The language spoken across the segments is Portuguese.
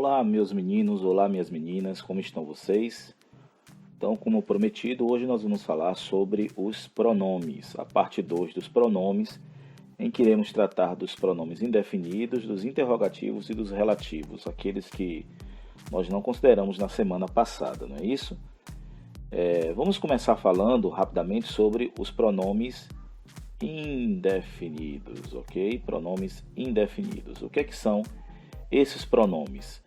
Olá, meus meninos, olá, minhas meninas, como estão vocês? Então, como prometido, hoje nós vamos falar sobre os pronomes, a parte 2 dos pronomes, em que iremos tratar dos pronomes indefinidos, dos interrogativos e dos relativos, aqueles que nós não consideramos na semana passada, não é isso? Vamos começar falando rapidamente sobre os pronomes indefinidos, ok? Pronomes indefinidos. O que é que são esses pronomes?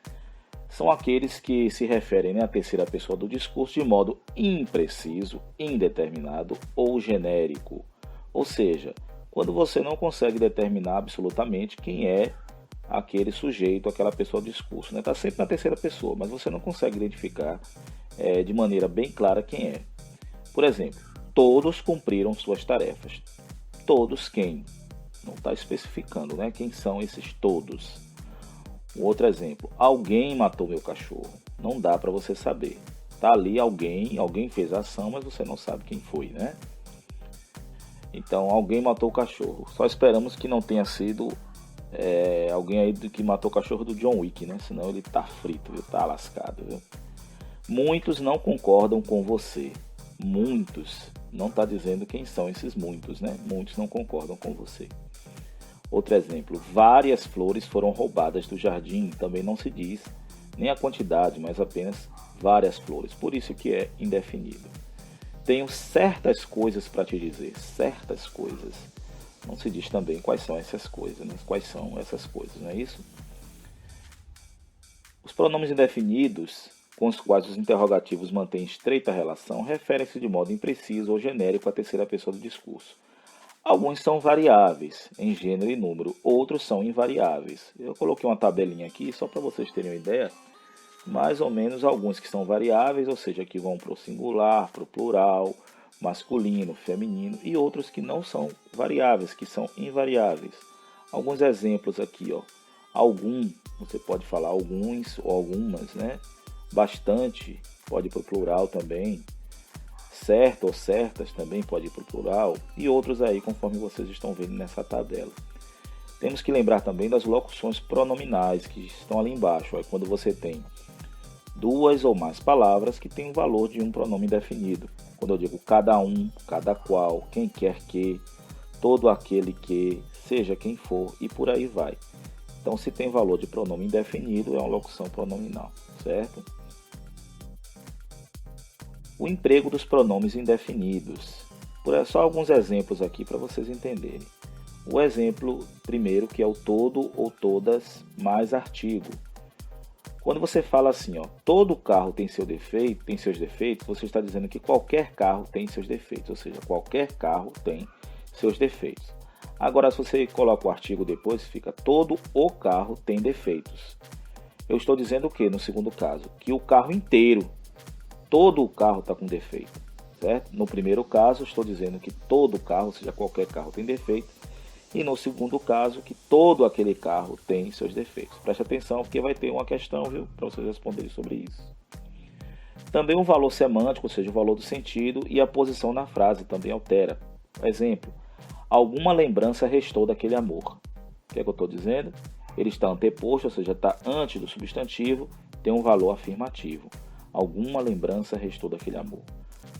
São aqueles que se referem à terceira pessoa do discurso de modo impreciso, indeterminado ou genérico. Ou seja, quando você não consegue determinar absolutamente quem é aquele sujeito, aquela pessoa do discurso. Está sempre na terceira pessoa, mas você não consegue identificar de maneira bem clara quem é. Por exemplo, todos cumpriram suas tarefas. Todos quem? Não está especificando, né? Quem são esses todos. Um outro exemplo, alguém matou meu cachorro. Não dá para você saber. Tá ali alguém fez a ação, mas você não sabe quem foi, né? Então, alguém matou o cachorro. Só esperamos que não tenha sido alguém aí que matou o cachorro do John Wick, né? Senão ele tá frito, viu? Tá lascado, viu? Muitos não concordam com você. Muitos. Não está dizendo quem são esses muitos, né? Muitos não concordam com você. Outro exemplo, várias flores foram roubadas do jardim, também não se diz nem a quantidade, mas apenas várias flores, por isso que é indefinido. Tenho certas coisas para te dizer, certas coisas. Não se diz também quais são essas coisas, né? Quais são essas coisas, não é isso? Os pronomes indefinidos, com os quais os interrogativos mantêm estreita relação, referem-se de modo impreciso ou genérico à terceira pessoa do discurso. Alguns são variáveis em gênero e número, outros são invariáveis. Eu coloquei uma tabelinha aqui só para vocês terem uma ideia, mais ou menos alguns que são variáveis, ou seja, que vão para o singular, para o plural, masculino, feminino, e outros que não são variáveis, que são invariáveis. Alguns exemplos aqui, ó. Algum, você pode falar alguns ou algumas, né? Bastante, pode ir para o plural também. Certo ou certas também pode ir para o plural, e outros aí conforme vocês estão vendo nessa tabela. Temos que lembrar também das locuções pronominais que estão ali embaixo, quando você tem duas ou mais palavras que têm o valor de um pronome definido. Quando eu digo cada um, cada qual, quem quer que, todo aquele que, seja quem for e por aí vai. Então, se tem valor de pronome indefinido, é uma locução pronominal, certo? O emprego dos pronomes indefinidos. Só alguns exemplos aqui para vocês entenderem. O exemplo primeiro, que é o todo ou todas mais artigo. Quando você fala assim, ó, todo carro tem seus defeitos, você está dizendo que qualquer carro tem seus defeitos, ou seja, qualquer carro tem seus defeitos. Agora, se você coloca o artigo depois, fica todo o carro tem defeitos. Eu estou dizendo o que no segundo caso? Que o carro inteiro, todo o carro está com defeito, certo? No primeiro caso, estou dizendo que todo carro, ou seja, qualquer carro tem defeito. E no segundo caso, que todo aquele carro tem seus defeitos. Preste atenção, porque vai ter uma questão, viu, para vocês responderem sobre isso. Também o valor semântico, ou seja, o valor do sentido, e a posição na frase também altera. Exemplo, alguma lembrança restou daquele amor. O que é que eu estou dizendo? Ele está anteposto, ou seja, está antes do substantivo, tem um valor afirmativo. Alguma lembrança restou daquele amor.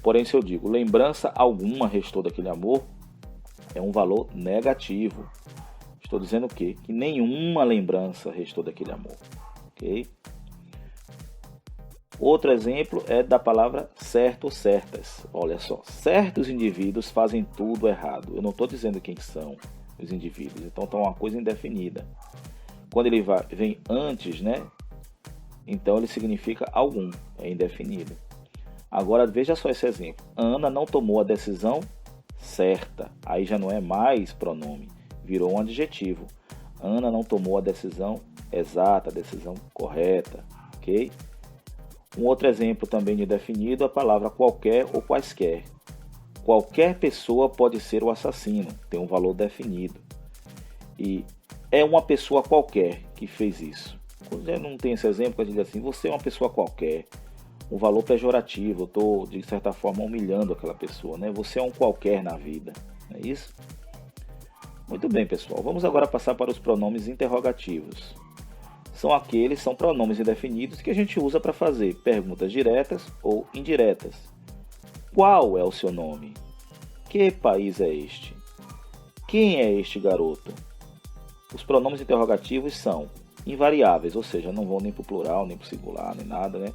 Porém, se eu digo lembrança alguma restou daquele amor, é um valor negativo. Estou dizendo o quê? Que nenhuma lembrança restou daquele amor. Ok? Outro exemplo é da palavra certo ou certas. Olha só, certos indivíduos fazem tudo errado. Eu não estou dizendo quem são os indivíduos, então está uma coisa indefinida. Quando ele vem antes, né? Então ele significa algum, é indefinido. Agora veja só esse exemplo. Ana não tomou a decisão certa. Aí já não é mais pronome, virou um adjetivo. Ana não tomou a decisão exata, a decisão correta, ok? Um outro exemplo também de indefinido é a palavra qualquer ou quaisquer. Qualquer pessoa pode ser o assassino, tem um valor definido. E é uma pessoa qualquer que fez isso. Quando já não tem esse exemplo, a gente diz assim, você é uma pessoa qualquer. Um valor pejorativo, eu estou, de certa forma, humilhando aquela pessoa, né? Você é um qualquer na vida, não é isso? Muito bem, pessoal. Vamos agora passar para os pronomes interrogativos. São pronomes indefinidos que a gente usa para fazer perguntas diretas ou indiretas. Qual é o seu nome? Que país é este? Quem é este garoto? Os pronomes interrogativos são invariáveis, ou seja, não vão nem para o plural, nem para o singular, nem nada, né?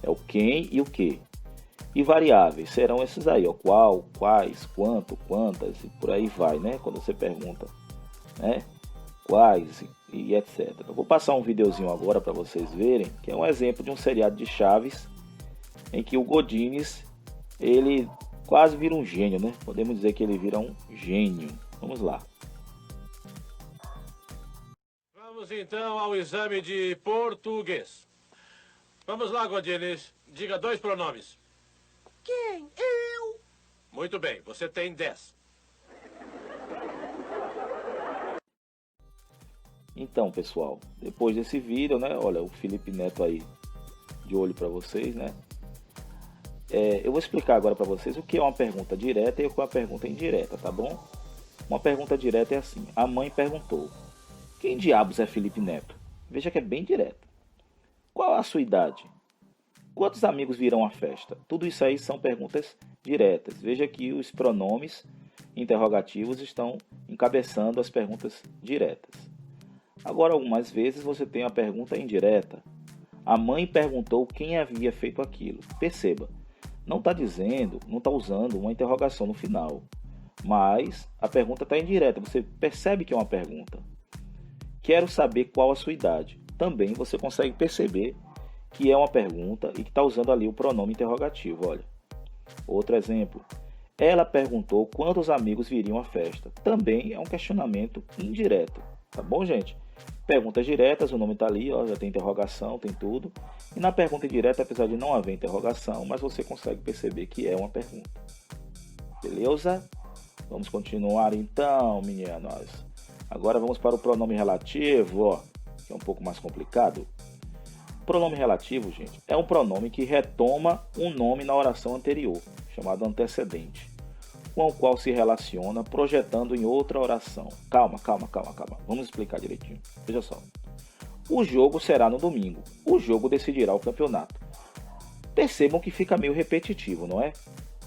É o quem e o que. E variáveis serão esses aí, ó, qual, quais, quanto, quantas, e por aí vai, né? Quando você pergunta, né? Quais e etc. Eu vou passar um videozinho agora para vocês verem, que é um exemplo de um seriado de Chaves, em que o Godínez, ele quase vira um gênio, né? Podemos dizer que ele vira um gênio. Vamos lá. Vamos então ao exame de português. Vamos lá, Godínez. Diga 2 pronomes. Quem? Eu? Muito bem, você tem 10. Então, pessoal, depois desse vídeo, né? Olha, o Felipe Neto aí de olho para vocês, né? Eu vou explicar agora para vocês o que é uma pergunta direta e o que é uma pergunta indireta, tá bom? Uma pergunta direta é assim: a mãe perguntou: quem diabos é Felipe Neto? Veja que é bem direto. Qual a sua idade? Quantos amigos virão à festa? Tudo isso aí são perguntas diretas. Veja que os pronomes interrogativos estão encabeçando as perguntas diretas. Agora, algumas vezes você tem a pergunta indireta. A mãe perguntou quem havia feito aquilo. Perceba, não está usando uma interrogação no final, mas a pergunta está indireta. Você percebe que é uma pergunta. Quero saber qual a sua idade. Também você consegue perceber que é uma pergunta e que está usando ali o pronome interrogativo. Olha, outro exemplo. Ela perguntou quantos amigos viriam à festa. Também é um questionamento indireto. Tá bom, gente? Perguntas diretas, o nome está ali, ó, já tem interrogação, tem tudo. E na pergunta indireta, apesar de não haver interrogação, mas você consegue perceber que é uma pergunta. Beleza? Vamos continuar então, meninas. Agora vamos para o pronome relativo, ó, que é um pouco mais complicado. O pronome relativo, gente, é um pronome que retoma um nome na oração anterior, chamado antecedente, com o qual se relaciona projetando em outra oração. Calma. Vamos explicar direitinho. Veja só. O jogo será no domingo. O jogo decidirá o campeonato. Percebam que fica meio repetitivo, não é?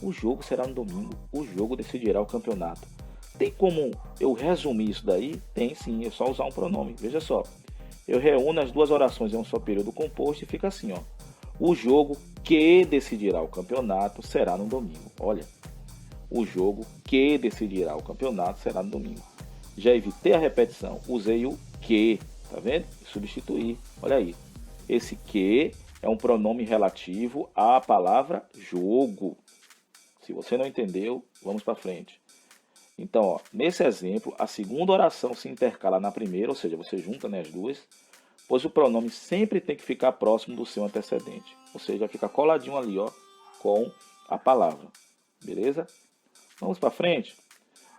O jogo será no domingo. O jogo decidirá o campeonato. Tem como eu resumir isso daí? Tem sim, é só usar um pronome. Veja só. Eu reúno as duas orações em um só período composto e fica assim, ó. O jogo que decidirá o campeonato será no domingo. Olha. O jogo que decidirá o campeonato será no domingo. Já evitei a repetição, usei o que, tá vendo? Substituir, olha aí. Esse que é um pronome relativo à palavra jogo. Se você não entendeu, vamos para frente. Então, ó, nesse exemplo, a segunda oração se intercala na primeira, ou seja, você junta, né, as duas, pois o pronome sempre tem que ficar próximo do seu antecedente. Ou seja, fica coladinho ali, ó, com a palavra. Beleza? Vamos para frente.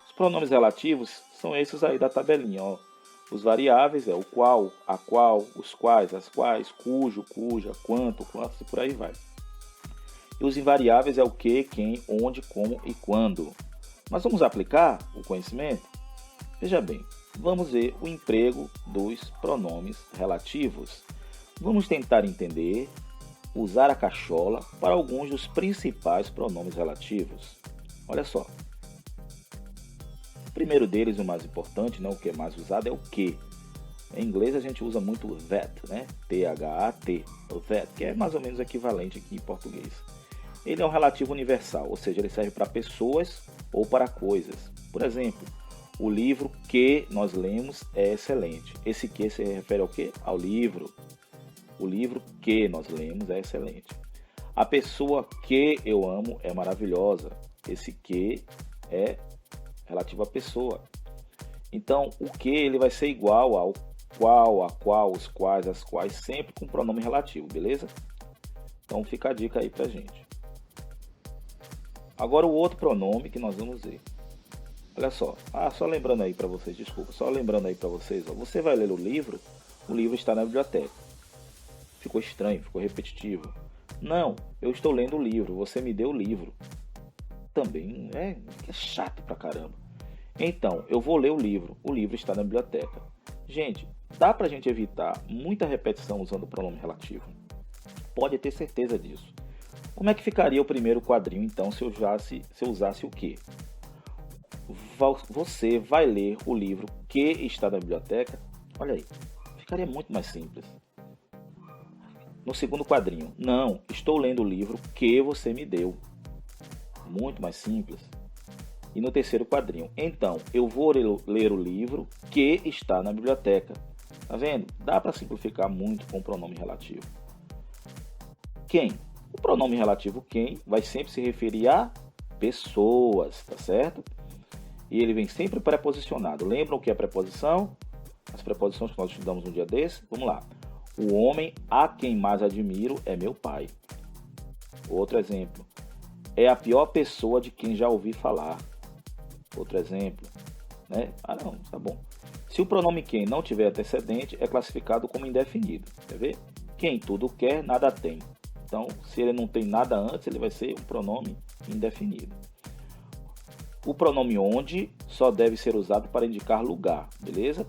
Os pronomes relativos são esses aí da tabelinha, ó. Os variáveis é o qual, a qual, os quais, as quais, cujo, cuja, quanto, quantos e por aí vai. E os invariáveis é o que, quem, onde, como e quando. Mas vamos aplicar o conhecimento? Veja bem, vamos ver o emprego dos pronomes relativos. Vamos tentar entender, usar a cachola para alguns dos principais pronomes relativos. Olha só. O primeiro deles, o mais importante, né, o que é mais usado, é o que. Em inglês a gente usa muito o that, né? T-H-A-T, o that, que é mais ou menos equivalente aqui em português. Ele é um relativo universal, ou seja, ele serve para pessoas ou para coisas. Por exemplo, o livro que nós lemos é excelente. Esse que se refere ao quê? Ao livro. O livro que nós lemos é excelente. A pessoa que eu amo é maravilhosa. Esse que é relativo à pessoa. Então, o que ele vai ser igual ao qual, a qual, os quais, as quais, sempre com pronome relativo, beleza? Então, fica a dica aí pra gente. Agora, o outro pronome que nós vamos ver. Olha só. Só lembrando aí para vocês, desculpa. Só lembrando aí para vocês, ó, você vai ler o livro está na biblioteca. Ficou estranho, ficou repetitivo. Não, eu estou lendo o livro, você me deu o livro. Também é chato pra caramba. Então, eu vou ler o livro está na biblioteca. Gente, dá para a gente evitar muita repetição usando o pronome relativo. Pode ter certeza disso. Como é que ficaria o primeiro quadrinho, então, se eu usasse o que? Você vai ler o livro que está na biblioteca? Olha aí, ficaria muito mais simples. No segundo quadrinho, não, estou lendo o livro que você me deu. Muito mais simples. E no terceiro quadrinho, então, eu vou ler o livro que está na biblioteca. Tá vendo? Dá para simplificar muito com o pronome relativo. Quem? O pronome relativo quem vai sempre se referir a pessoas, tá certo? E ele vem sempre preposicionado. Lembram o que é preposição? As preposições que nós estudamos um dia desse? Vamos lá. O homem a quem mais admiro é meu pai. Outro exemplo. É a pior pessoa de quem já ouvi falar. Outro exemplo. Né? Ah, não, tá bom. Se o pronome quem não tiver antecedente, é classificado como indefinido. Quer ver? Quem tudo quer, nada tem. Então, se ele não tem nada antes, ele vai ser um pronome indefinido. O pronome onde só deve ser usado para indicar lugar, beleza?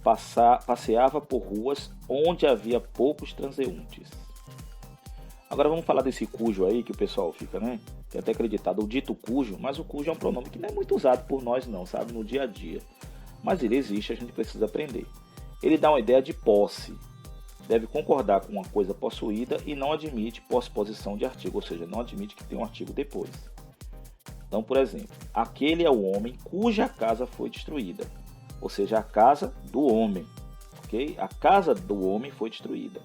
Passeava por ruas onde havia poucos transeuntes. Agora vamos falar desse cujo aí que o pessoal fica, né? Tem até acreditado o dito cujo, mas o cujo é um pronome que não é muito usado por nós não, sabe? No dia a dia. Mas ele existe, a gente precisa aprender. Ele dá uma ideia de posse. Deve concordar com uma coisa possuída e não admite posposição de artigo, ou seja, não admite que tem um artigo depois. Então, por exemplo, aquele é o homem cuja casa foi destruída, ou seja, a casa do homem, ok? A casa do homem foi destruída.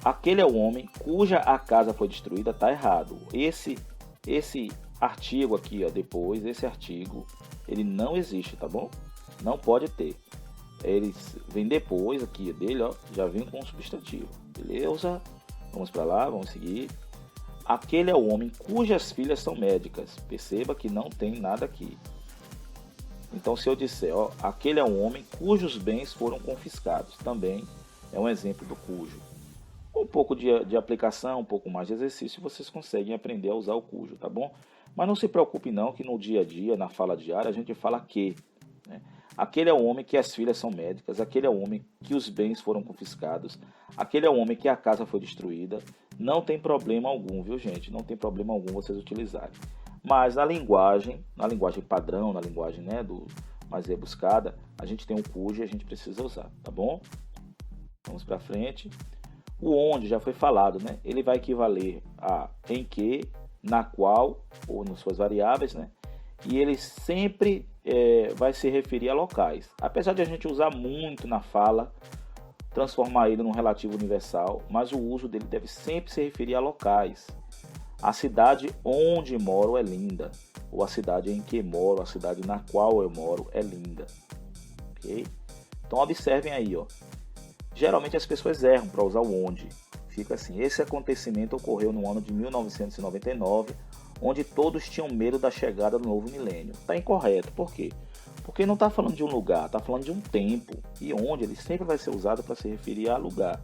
Aquele é o homem cuja a casa foi destruída, está errado. Esse artigo aqui, ó, depois, esse artigo, ele não existe, tá bom? Não pode ter. Eles vêm depois aqui dele, ó, já vem com um substantivo. Beleza? Vamos para lá, vamos seguir. Aquele é o homem cujas filhas são médicas. Perceba que não tem nada aqui. Então, se eu disser, ó, aquele é um homem cujos bens foram confiscados, também é um exemplo do cujo. Um pouco de aplicação, um pouco mais de exercício, vocês conseguem aprender a usar o cujo, tá bom? Mas não se preocupe não, que no dia a dia, na fala diária, a gente fala que, né? Aquele é o homem que as filhas são médicas, aquele é o homem que os bens foram confiscados, aquele é o homem que a casa foi destruída. Não tem problema algum, viu, gente? Não tem problema algum vocês utilizarem. Mas na linguagem padrão, na linguagem, né, mais rebuscada, a gente tem o cujo e a gente precisa usar, tá bom? Vamos para frente. O onde já foi falado, né? Ele vai equivaler a em que, na qual, ou nas suas variáveis, né? E ele sempre vai se referir a locais. Apesar de a gente usar muito na fala, transformar ele num relativo universal, mas o uso dele deve sempre se referir a locais. A cidade onde moro é linda, ou a cidade em que moro, a cidade na qual eu moro é linda. Ok? Então observem aí, ó. Geralmente as pessoas erram para usar o onde. Fica assim: esse acontecimento ocorreu no ano de 1999, onde todos tinham medo da chegada do novo milênio. Está incorreto. Por quê? Porque não está falando de um lugar, está falando de um tempo. E onde ele sempre vai ser usado para se referir a lugar.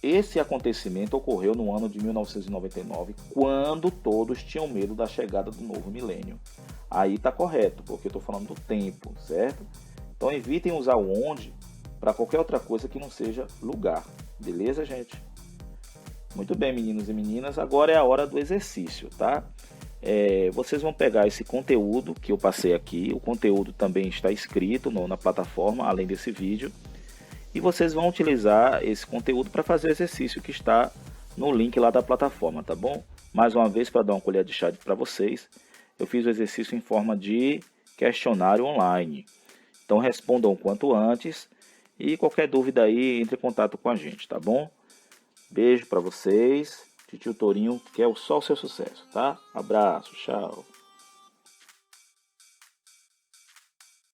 Esse acontecimento ocorreu no ano de 1999, quando todos tinham medo da chegada do novo milênio. Aí está correto, porque eu estou falando do tempo, certo? Então evitem usar o onde para qualquer outra coisa que não seja lugar. Beleza, gente? Muito bem, meninos e meninas. Agora é a hora do exercício, tá? Vocês vão pegar esse conteúdo que eu passei aqui. O conteúdo também está escrito na plataforma, além desse vídeo. E vocês vão utilizar esse conteúdo para fazer o exercício que está no link lá da plataforma, tá bom? Mais uma vez, para dar uma colher de chá para vocês, eu fiz o exercício em forma de questionário online. Então respondam o quanto antes e qualquer dúvida aí, entre em contato com a gente, tá bom? Beijo para vocês. Titio Torinho quer só o seu sucesso, tá? Abraço, tchau.